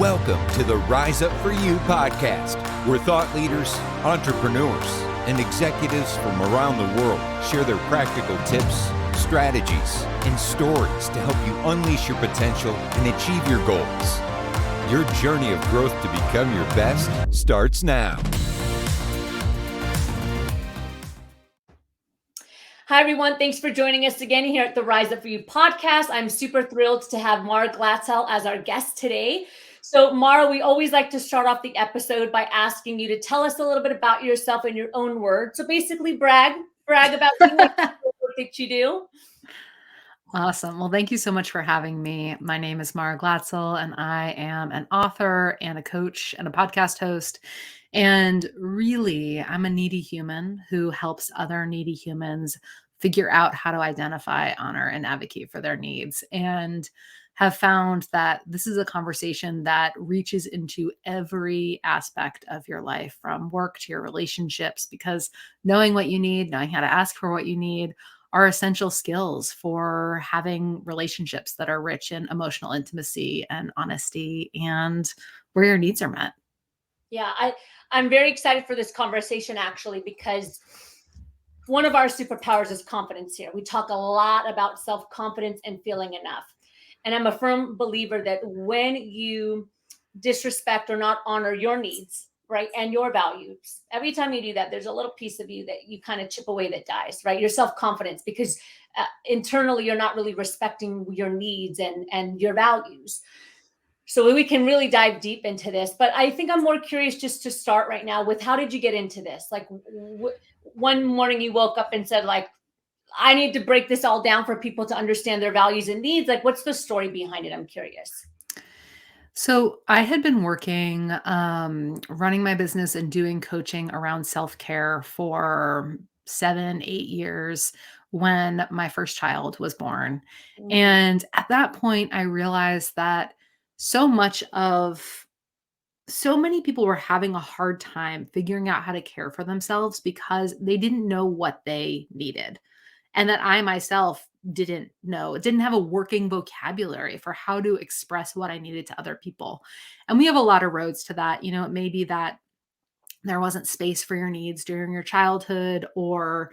Welcome to the Rise Up For You podcast, where thought leaders, entrepreneurs, and executives from around the world share their practical tips, strategies, and stories to help you unleash your potential and achieve your goals. Your journey of growth to become your best starts now. Hi, everyone. Thanks for joining us again here at the Rise Up For You podcast. I'm super thrilled to have Mara Glatzel as our guest today. So, Mara, we always like to start off the episode by asking you to tell us a little bit about yourself in your own words. So basically brag about you and the work that you do. Awesome. Well, thank you so much for having me. My name is Mara Glatzel, and I am an author and a coach and a podcast host. And really, I'm a needy human who helps other needy humans figure out how to identify, honor, and advocate for their needs. And have found that this is a conversation that reaches into every aspect of your life, from work to your relationships, because knowing what you need, knowing how to ask for what you need, are essential skills for having relationships that are rich in emotional intimacy and honesty and where your needs are met. Yeah, I'm very excited for this conversation, actually, because one of our superpowers is confidence here. We talk a lot about self-confidence and feeling enough. And I'm a firm believer that when you disrespect or not honor your needs, right, and your values, every time you do that, there's a little piece of you that you kind of chip away that dies, right? Your self-confidence, because internally you're not really respecting your needs and your values. So we can really dive deep into this. But I think I'm more curious just to start right now with, how did you get into this? Like one morning you woke up and said, like, I need to break this all down for people to understand their values and needs. Like, what's the story behind it? I'm curious. So I had been working, running my business and doing coaching around self-care for 7, 8 years when my first child was born. And at that point, I realized that so many people were having a hard time figuring out how to care for themselves because they didn't know what they needed. And that I myself didn't have a working vocabulary for how to express what I needed to other people. And we have a lot of roads to that. It may be that there wasn't space for your needs during your childhood, or,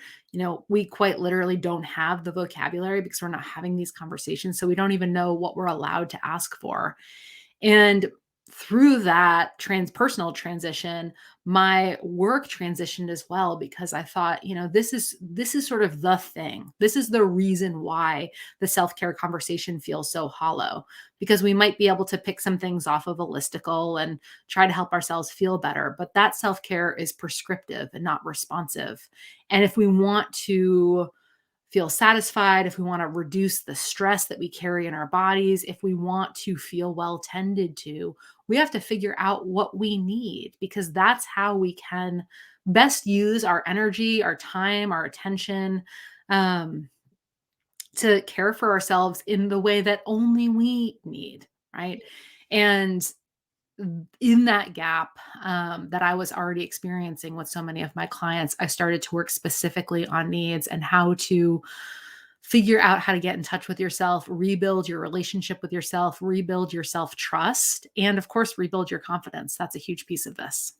we quite literally don't have the vocabulary because we're not having these conversations. So we don't even know what we're allowed to ask for. And through that transpersonal transition, my work transitioned as well, because I thought, this is sort of the thing. This is the reason why the self-care conversation feels so hollow, because we might be able to pick some things off of a listicle and try to help ourselves feel better. But that self-care is prescriptive and not responsive. And if we want to feel satisfied, if we want to reduce the stress that we carry in our bodies, if we want to feel well tended to, we have to figure out what we need, because that's how we can best use our energy, our time, our attention, to care for ourselves in the way that only we need, right? And in that gap that I was already experiencing with so many of my clients, I started to work specifically on needs and how to figure out how to get in touch with yourself, rebuild your relationship with yourself, rebuild your self-trust, and of course, rebuild your confidence. That's a huge piece of this.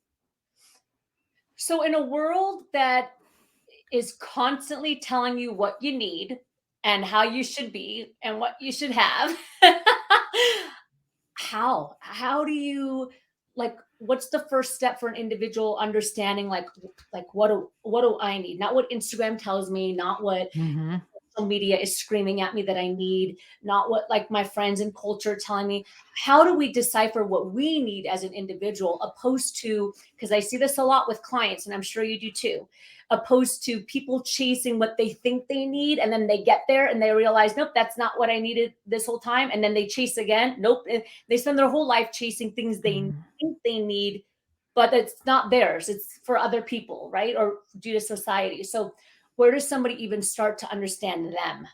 So in a world that is constantly telling you what you need and how you should be and what you should have, how do you, like, what's the first step for an individual understanding, like what do I need? Not what Instagram tells me, not what social media is screaming at me that I need, not what, like, my friends and culture are telling me. How do we decipher what we need as an individual, opposed to, because I see this a lot with clients, and I'm sure you do too, opposed to people chasing what they think they need, and then they get there and they realize, nope, that's not what I needed this whole time, and then they chase again, nope, they spend their whole life chasing things they think they need, but it's not theirs, it's for other people, right? Or due to society. So where does somebody even start to understand them?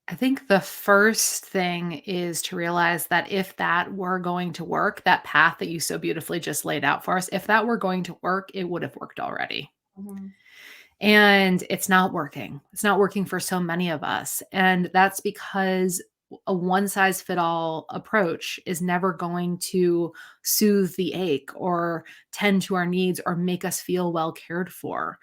I think the first thing is to realize that if that were going to work, that path that you so beautifully just laid out for us, if that were going to work, it would have worked already. And it's not working. It's not working for so many of us. And that's because a one size fit all approach is never going to soothe the ache or tend to our needs or make us feel well cared for.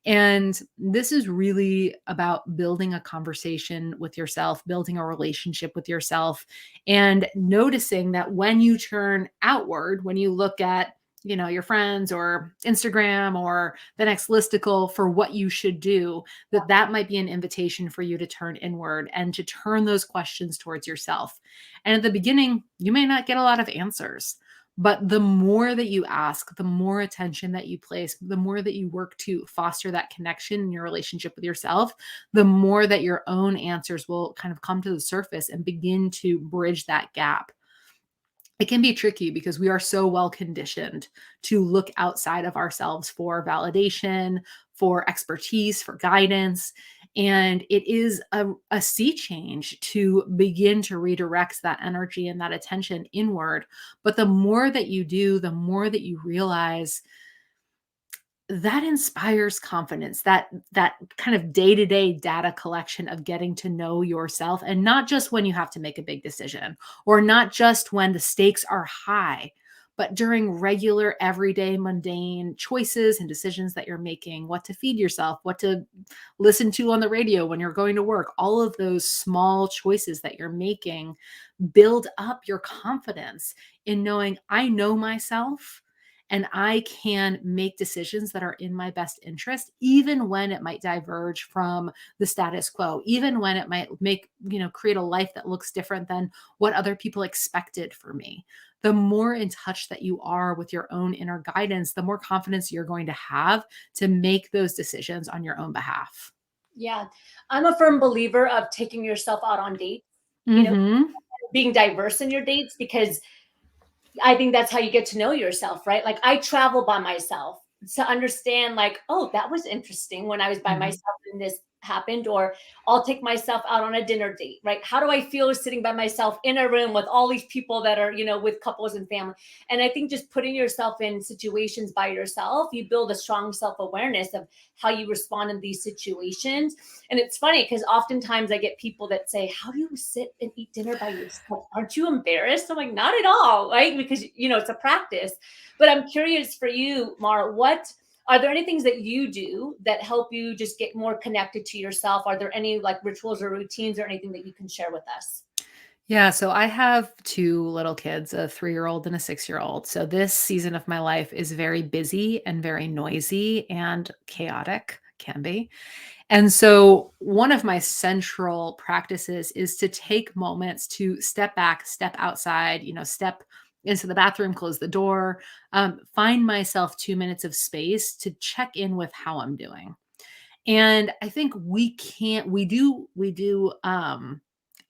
And this is really about building a conversation with yourself, building a relationship with yourself, and noticing that when you turn outward, when you look at, your friends or Instagram or the next listicle for what you should do, that might be an invitation for you to turn inward and to turn those questions towards yourself. And at the beginning, you may not get a lot of answers. But the more that you ask, the more attention that you place, the more that you work to foster that connection in your relationship with yourself, the more that your own answers will kind of come to the surface and begin to bridge that gap. It can be tricky because we are so well conditioned to look outside of ourselves for validation, for expertise, for guidance. And it is a sea change to begin to redirect that energy and that attention inward. But the more that you do, the more that you realize that inspires confidence, that kind of day-to-day data collection of getting to know yourself, and not just when you have to make a big decision or not just when the stakes are high, but during regular everyday mundane choices and decisions that you're making, what to feed yourself, what to listen to on the radio when you're going to work. All of those small choices that you're making build up your confidence in knowing I know myself and I can make decisions that are in my best interest, even when it might diverge from the status quo, even when it might create a life that looks different than what other people expected for me. The more in touch that you are with your own inner guidance, the more confidence you're going to have to make those decisions on your own behalf. Yeah. I'm a firm believer of taking yourself out on dates, Mm-hmm. being diverse in your dates, because I think that's how you get to know yourself, right? Like I travel by myself to understand, like, oh, that was interesting when I was by Mm-hmm. myself and this happened, or I'll take myself out on a dinner date, right? How do I feel sitting by myself in a room with all these people that are, with couples and family? And I think just putting yourself in situations by yourself, you build a strong self-awareness of how you respond in these situations. And it's funny because oftentimes I get people that say, how do you sit and eat dinner by yourself? Aren't you embarrassed? I'm like, not at all, right? Because, it's a practice. But I'm curious for you, Mar, what are there any things that you do that help you just get more connected to yourself? Are there any like rituals or routines or anything that you can share with us? Yeah, so I have two little kids, a 3-year-old and a 6-year-old. So this season of my life is very busy and very noisy and chaotic, can be. And so one of my central practices is to take moments to step back, step outside, step into the bathroom, close the door, find myself 2 minutes of space to check in with how I'm doing. And I think we do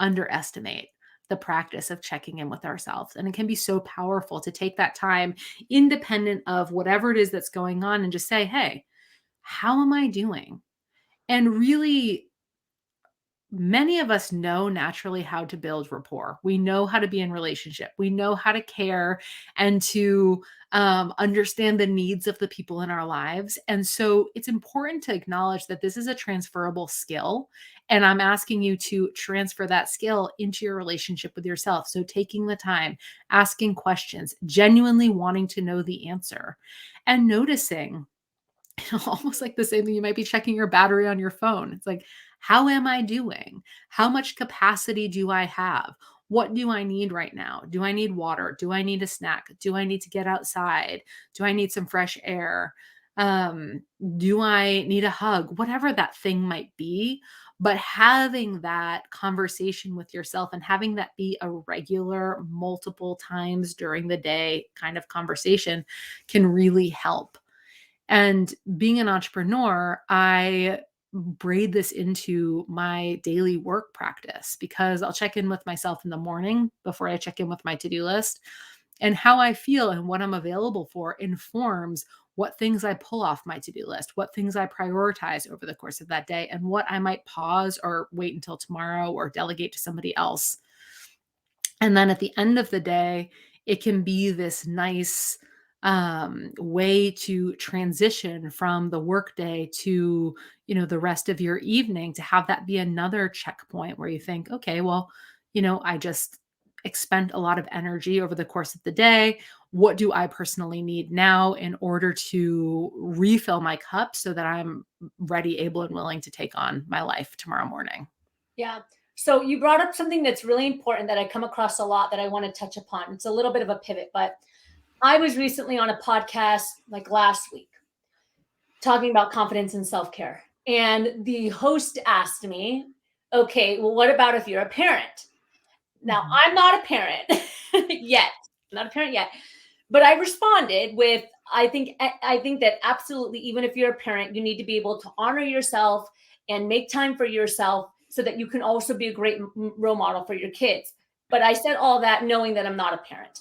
underestimate the practice of checking in with ourselves. And it can be so powerful to take that time independent of whatever it is that's going on and just say, hey, how am I doing? And really, many of us know naturally how to build rapport. We know how to be in relationship. We know how to care and to understand the needs of the people in our lives. And so it's important to acknowledge that this is a transferable skill. And I'm asking you to transfer that skill into your relationship with yourself. So taking the time, asking questions, genuinely wanting to know the answer, and noticing almost like the same thing. You might be checking your battery on your phone. It's like, how am I doing? How much capacity do I have? What do I need right now? Do I need water? Do I need a snack? Do I need to get outside? Do I need some fresh air? Um, do I need a hug? Whatever that thing might be. But having that conversation with yourself and having that be a regular, multiple times during the day kind of conversation can really help. And being an entrepreneur, I braid this into my daily work practice because I'll check in with myself in the morning before I check in with my to-do list. And how I feel and what I'm available for informs what things I pull off my to-do list, what things I prioritize over the course of that day, and what I might pause or wait until tomorrow or delegate to somebody else. And then at the end of the day, it can be this nice way to transition from the workday to, the rest of your evening, to have that be another checkpoint where you think, okay, well, I just expend a lot of energy over the course of the day. What do I personally need now in order to refill my cup so that I'm ready, able, and willing to take on my life tomorrow morning? Yeah. So you brought up something that's really important that I come across a lot that I want to touch upon. It's a little bit of a pivot, but I was recently on a podcast like last week talking about confidence and self-care. And the host asked me, okay, well, what about if you're a parent? Now, Mhm. I'm not a parent yet, not a parent yet, but I responded with, I think that absolutely, even if you're a parent, you need to be able to honor yourself and make time for yourself so that you can also be a great role model for your kids. But I said all that knowing that I'm not a parent.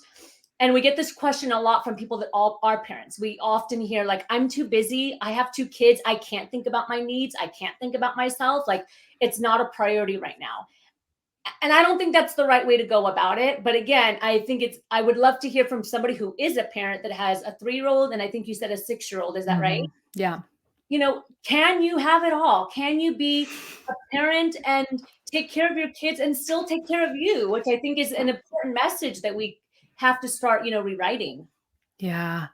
And we get this question a lot from people that all are parents. We often hear like, I'm too busy. I have two kids. I can't think about my needs. I can't think about myself. Like, it's not a priority right now. And I don't think that's the right way to go about it. But again, I would love to hear from somebody who is a parent that has a 3-year-old. And I think you said a 6-year-old. Is that right? Yeah. Can you have it all? Can you be a parent and take care of your kids and still take care of you? Which I think is an important message that we have to start, rewriting. Yeah.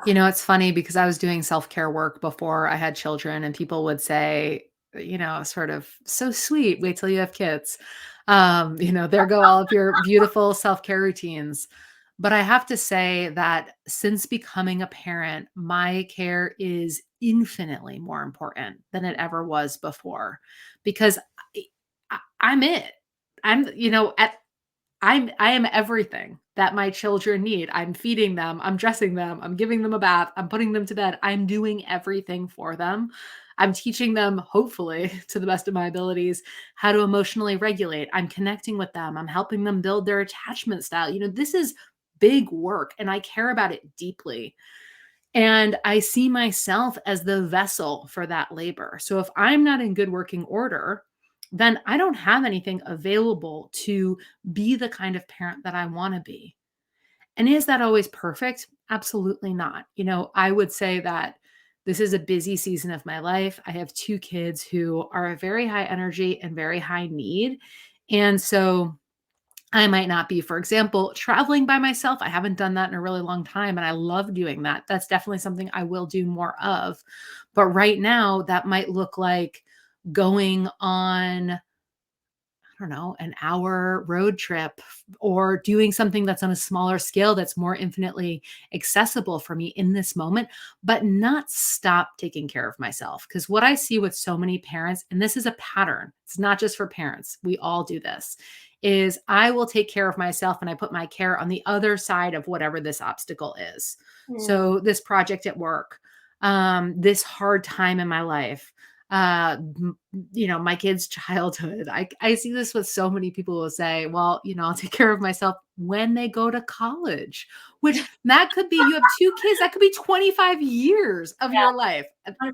It's funny because I was doing self-care work before I had children, and people would say, sort of, so sweet, wait till you have kids. There go all of your beautiful self-care routines. But I have to say that since becoming a parent, my care is infinitely more important than it ever was before because I'm it. I'm, you know, at I am everything that my children need. I'm feeding them, I'm dressing them, I'm giving them a bath, I'm putting them to bed. I'm doing everything for them. I'm teaching them, hopefully, to the best of my abilities, how to emotionally regulate. I'm connecting with them. I'm helping them build their attachment style. This is big work and I care about it deeply. And I see myself as the vessel for that labor. So if I'm not in good working order, then I don't have anything available to be the kind of parent that I want to be. And is that always perfect? Absolutely not. I would say that this is a busy season of my life. I have two kids who are very high energy and very high need. And so I might not be, for example, traveling by myself. I haven't done that in a really long time, and I love doing that. That's definitely something I will do more of. But right now, that might look like going on, I don't know, an hour road trip or doing something that's on a smaller scale that's more infinitely accessible for me in this moment, but not stop taking care of myself. Because what I see with so many parents, and this is a pattern, it's not just for parents, we all do this, is I will take care of myself and I put my care on the other side of whatever this obstacle is. Mm. So, this project at work, this hard time in my life, my kid's childhood. I see this with so many people who will say, well, I'll take care of myself when they go to college, which that could be, you have two kids, that could be 25 years of Yeah, your life.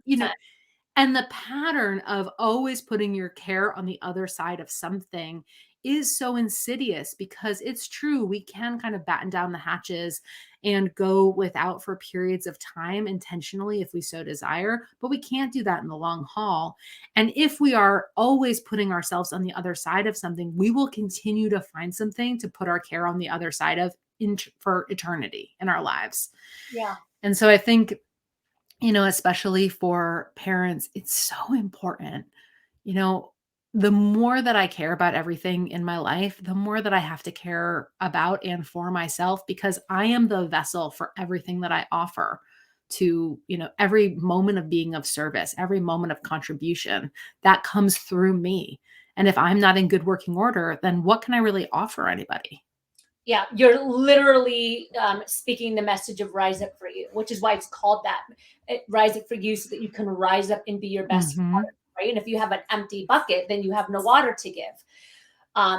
100%. And the pattern of always putting your care on the other side of something is so insidious because it's true. We can kind of batten down the hatches and go without for periods of time intentionally if we so desire, but we can't do that in the long haul. And if we are always putting ourselves on the other side of something, we will continue to find something to put our care on the other side of for eternity in our lives. Yeah. And so I think especially for parents, it's so important. You know, the more that I care about everything in my life, the more that I have to care about and for myself because I am the vessel for everything that I offer to, every moment of being of service, every moment of contribution that comes through me. And if I'm not in good working order, then what can I really offer anybody? Yeah, you're literally speaking the message of rise up for you, which is why it's called that. Rise up for you so that you can rise up and be your best Mhm. water, right? And if you have an empty bucket, then you have no water to give.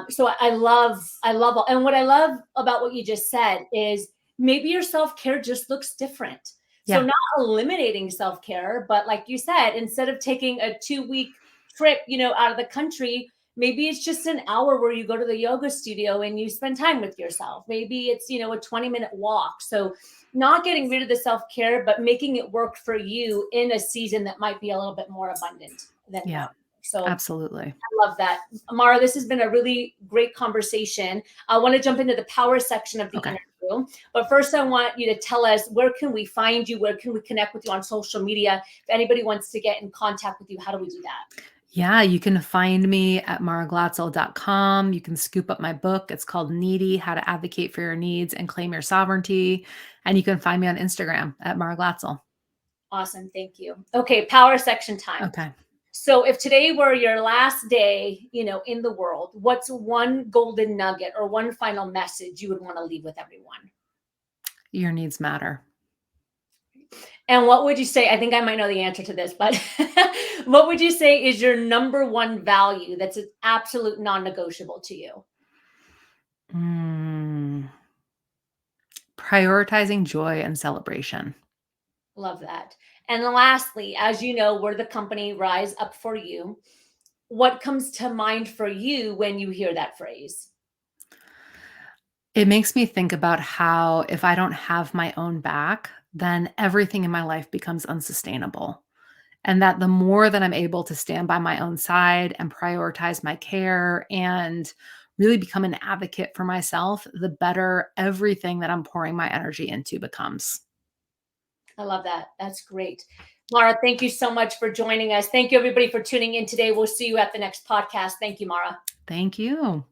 So I love, and what I love about what you just said is maybe your self-care just looks different. So Yeah. not eliminating self-care, but like you said, instead of taking a 2-week trip, out of the country, maybe it's just an hour where you go to the yoga studio and you spend time with yourself. Maybe it's, a 20-minute walk. So not getting rid of the self-care, but making it work for you in a season that might be a little bit more abundant than Yeah. normal. So Absolutely. I love that. Mara, this has been a really great conversation. I want to jump into the power section of the Okay. interview. But first, I want you to tell us, where can we find you? Where can we connect with you on social media? If anybody wants to get in contact with you, how do we do that? Yeah, you can find me at maraglatzel.com. You can scoop up my book. It's called Needy: How to Advocate for Your Needs and Claim Your Sovereignty. And you can find me on Instagram at maraglatzel. Awesome. Thank you. Okay, power section time. Okay. So if today were your last day, in the world, what's one golden nugget or one final message you would want to leave with everyone? Your needs matter. And what would you say? I think I might know the answer to this, but what would you say is your number one value that's an absolute non-negotiable to you? Mm, Prioritizing joy and celebration. Love that. And lastly, as you know, we're the company Rise Up For You. What comes to mind for you when you hear that phrase? It makes me think about how if I don't have my own back, then everything in my life becomes unsustainable. And that the more that I'm able to stand by my own side and prioritize my care and really become an advocate for myself, the better everything that I'm pouring my energy into becomes. I love that. That's great. Mara, thank you so much for joining us. Thank you, everybody, for tuning in today. We'll see you at the next podcast. Thank you, Mara. Thank you.